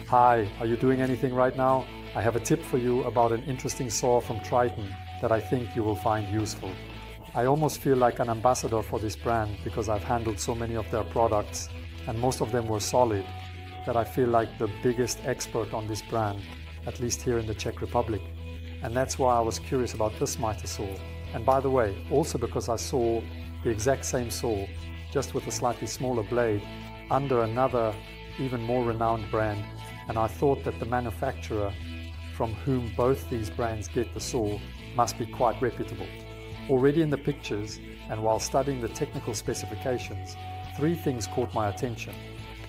Hi, are you doing anything right now? I have a tip for you about an interesting saw from Triton that I think you will find useful. I almost feel like an ambassador for this brand because I've handled so many of their products and most of them were solid that I feel like the biggest expert on this brand, at least here in the Czech Republic. And that's why I was curious about this Mitre saw. And by the way, also because I saw the exact same saw, just with a slightly smaller blade, under another, even more renowned brand, and I thought that the manufacturer from whom both these brands get the saw must be quite reputable. Already in the pictures, and while studying the technical specifications, three things caught my attention.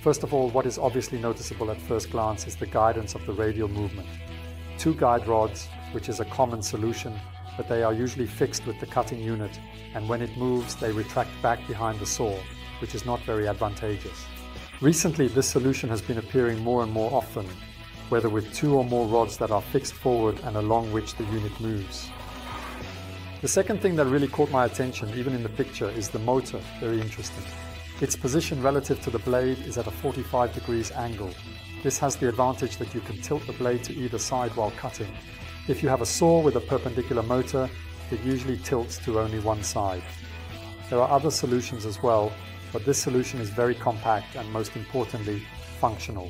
First of all, what is obviously noticeable at first glance is the guidance of the radial movement. Two guide rods, which is a common solution, but they are usually fixed with the cutting unit, and when it moves they retract back behind the saw, which is not very advantageous. Recently this solution has been appearing more and more often, whether with two or more rods that are fixed forward and along which the unit moves. The second thing that really caught my attention, even in the picture, is the motor. Very interesting. Its position relative to the blade is at a 45 degrees angle. This has the advantage that you can tilt the blade to either side while cutting. If you have a saw with a perpendicular motor, it usually tilts to only one side. There are other solutions as well, but this solution is very compact and, most importantly, functional.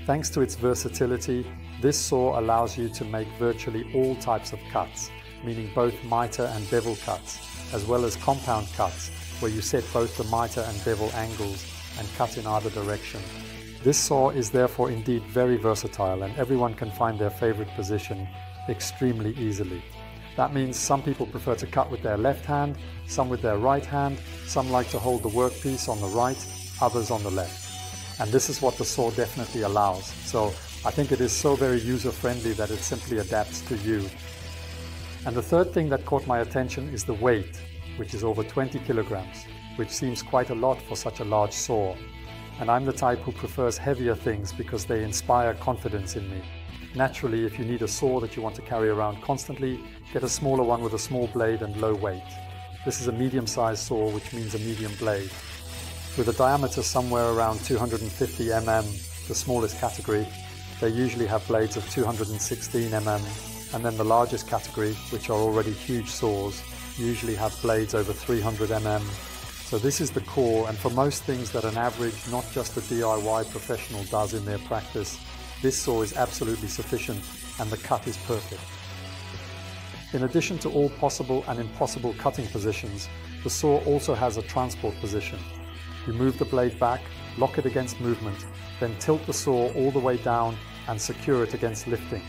Thanks to its versatility, this saw allows you to make virtually all types of cuts, meaning both mitre and bevel cuts, as well as compound cuts, where you set both the mitre and bevel angles and cut in either direction. This saw is therefore indeed very versatile, and everyone can find their favorite position extremely easily. That means some people prefer to cut with their left hand, some with their right hand, some like to hold the workpiece on the right, others on the left. And this is what the saw definitely allows. So I think it is so very user-friendly that it simply adapts to you. And the third thing that caught my attention is the weight, which is over 20 kilograms, which seems quite a lot for such a large saw. And I'm the type who prefers heavier things because they inspire confidence in me. Naturally, if you need a saw that you want to carry around constantly, get a smaller one with a small blade and low weight. This is a medium-sized saw, which means a medium blade. With a diameter somewhere around 250 mm, the smallest category, they usually have blades of 216 mm, and then the largest category, which are already huge saws, usually have blades over 300 mm. So this is the core, and for most things that an average, not just a DIY professional does in their practice, this saw is absolutely sufficient and the cut is perfect. In addition to all possible and impossible cutting positions, the saw also has a transport position. You move the blade back, lock it against movement, then tilt the saw all the way down and secure it against lifting.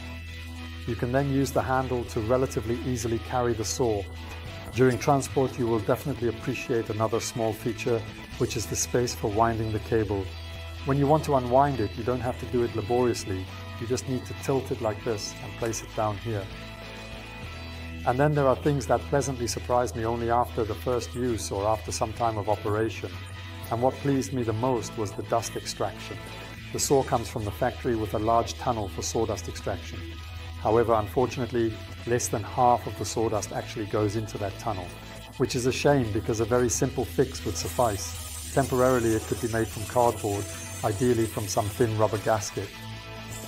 You can then use the handle to relatively easily carry the saw. During transport, you will definitely appreciate another small feature, which is the space for winding the cable. When you want to unwind it, you don't have to do it laboriously. You just need to tilt it like this and place it down here. And then there are things that pleasantly surprised me only after the first use or after some time of operation. And what pleased me the most was the dust extraction. The saw comes from the factory with a large tunnel for sawdust extraction. However, unfortunately, less than half of the sawdust actually goes into that tunnel, which is a shame because a very simple fix would suffice. Temporarily it could be made from cardboard, ideally from some thin rubber gasket.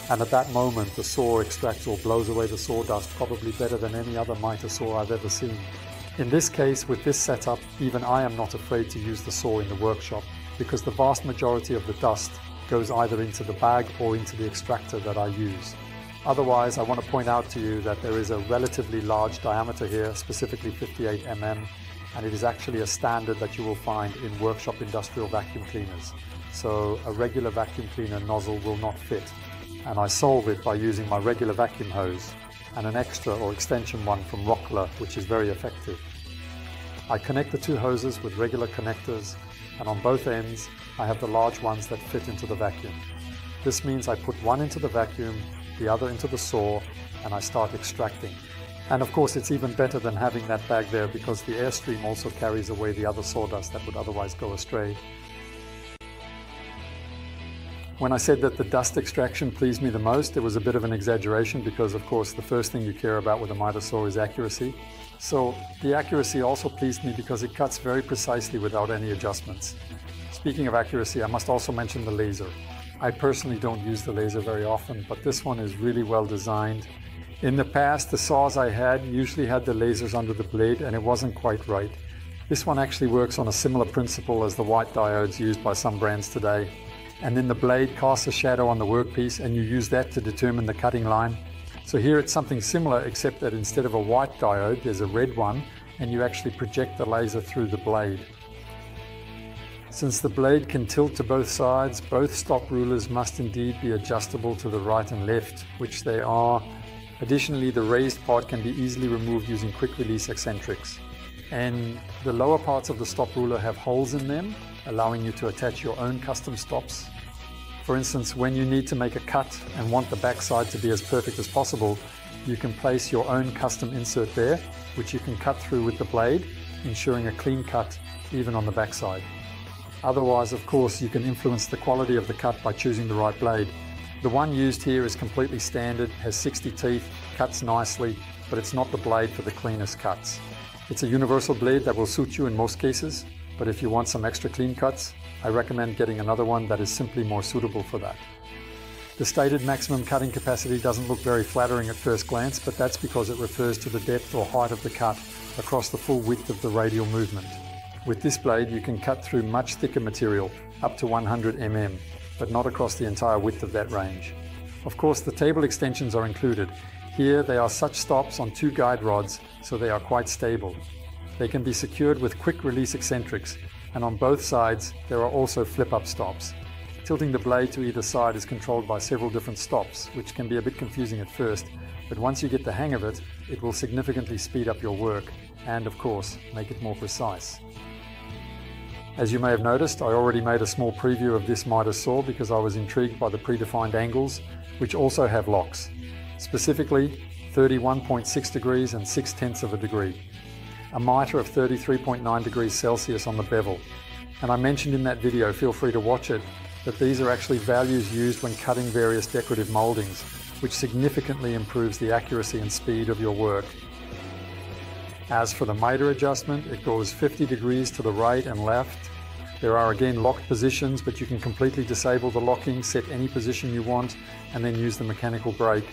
And at that moment the saw extracts or blows away the sawdust probably better than any other Mitre saw I've ever seen. In this case, with this setup, even I am not afraid to use the saw in the workshop because the vast majority of the dust goes either into the bag or into the extractor that I use. Otherwise, I want to point out to you that there is a relatively large diameter here, specifically 58 mm, and it is actually a standard that you will find in workshop industrial vacuum cleaners. So a regular vacuum cleaner nozzle will not fit, and I solve it by using my regular vacuum hose and an extra or extension one from Rockler, which is very effective. I connect the two hoses with regular connectors, and on both ends I have the large ones that fit into the vacuum. This means I put one into the vacuum, the other into the saw, and I start extracting. And of course it's even better than having that bag there because the airstream also carries away the other sawdust that would otherwise go astray. When I said that the dust extraction pleased me the most, it was a bit of an exaggeration because of course the first thing you care about with a Mitre saw is accuracy. So the accuracy also pleased me because it cuts very precisely without any adjustments. Speaking of accuracy, I must also mention the laser. I personally don't use the laser very often, but this one is really well designed. In the past, the saws I had usually had the lasers under the blade and it wasn't quite right. This one actually works on a similar principle as the white diodes used by some brands today. And then the blade casts a shadow on the workpiece and you use that to determine the cutting line. So here it's something similar, except that instead of a white diode, there's a red one, and you actually project the laser through the blade. Since the blade can tilt to both sides, both stop rulers must indeed be adjustable to the right and left, which they are. Additionally, the raised part can be easily removed using quick release eccentrics. And the lower parts of the stop ruler have holes in them, allowing you to attach your own custom stops. For instance, when you need to make a cut and want the backside to be as perfect as possible, you can place your own custom insert there, which you can cut through with the blade, ensuring a clean cut even on the backside. Otherwise, of course, you can influence the quality of the cut by choosing the right blade. The one used here is completely standard, has 60 teeth, cuts nicely, but it's not the blade for the cleanest cuts. It's a universal blade that will suit you in most cases, but if you want some extra clean cuts, I recommend getting another one that is simply more suitable for that. The stated maximum cutting capacity doesn't look very flattering at first glance, but that's because it refers to the depth or height of the cut across the full width of the radial movement. With this blade, you can cut through much thicker material, up to 100 mm, but not across the entire width of that range. Of course, the table extensions are included. Here they are such stops on 2 guide rods, so they are quite stable. They can be secured with quick release eccentrics, and on both sides there are also flip-up stops. Tilting the blade to either side is controlled by several different stops, which can be a bit confusing at first, but once you get the hang of it, it will significantly speed up your work and, of course, make it more precise. As you may have noticed, I already made a small preview of this Mitre saw because I was intrigued by the predefined angles, which also have locks. Specifically, 31.6 degrees and 6/10 of a degree. A Mitre of 33.9 degrees Celsius on the bevel. And I mentioned in that video, feel free to watch it, that these are actually values used when cutting various decorative moldings, which significantly improves the accuracy and speed of your work. As for the Mitre adjustment, it goes 50 degrees to the right and left. There are again locked positions, but you can completely disable the locking, set any position you want, and then use the mechanical brake.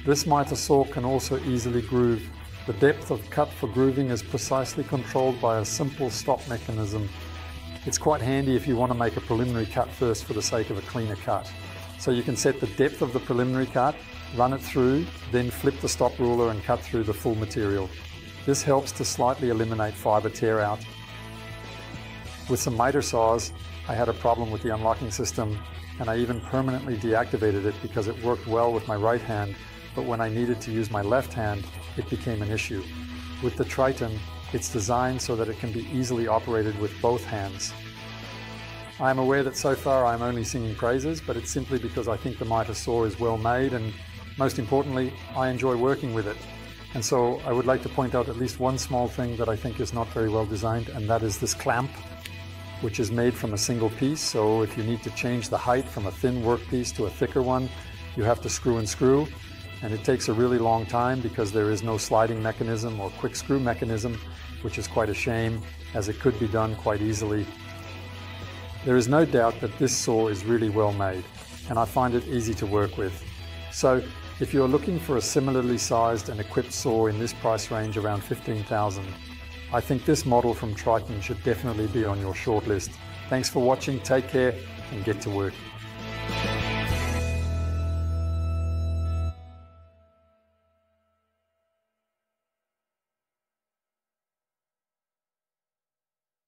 This Mitre saw can also easily groove. The depth of cut for grooving is precisely controlled by a simple stop mechanism. It's quite handy if you want to make a preliminary cut first for the sake of a cleaner cut. So you can set the depth of the preliminary cut, run it through, then flip the stop ruler and cut through the full material. This helps to slightly eliminate fiber tear out. With some Mitre saws, I had a problem with the unlocking system, and I even permanently deactivated it because it worked well with my right hand, but when I needed to use my left hand, it became an issue. With the Triton, it's designed so that it can be easily operated with both hands. I am aware that so far I am only singing praises, but it's simply because I think the Mitre saw is well made, and most importantly, I enjoy working with it. And so I would like to point out at least one small thing that I think is not very well designed, and that is this clamp, which is made from a single piece. So if you need to change the height from a thin workpiece to a thicker one, you have to screw and screw. And it takes a really long time because there is no sliding mechanism or quick screw mechanism, which is quite a shame, as it could be done quite easily. There is no doubt that this saw is really well made, and I find it easy to work with. So if you're looking for a similarly sized and equipped saw in this price range around $15,000, I think this model from Triton should definitely be on your shortlist. Thanks for watching, take care, and get to work.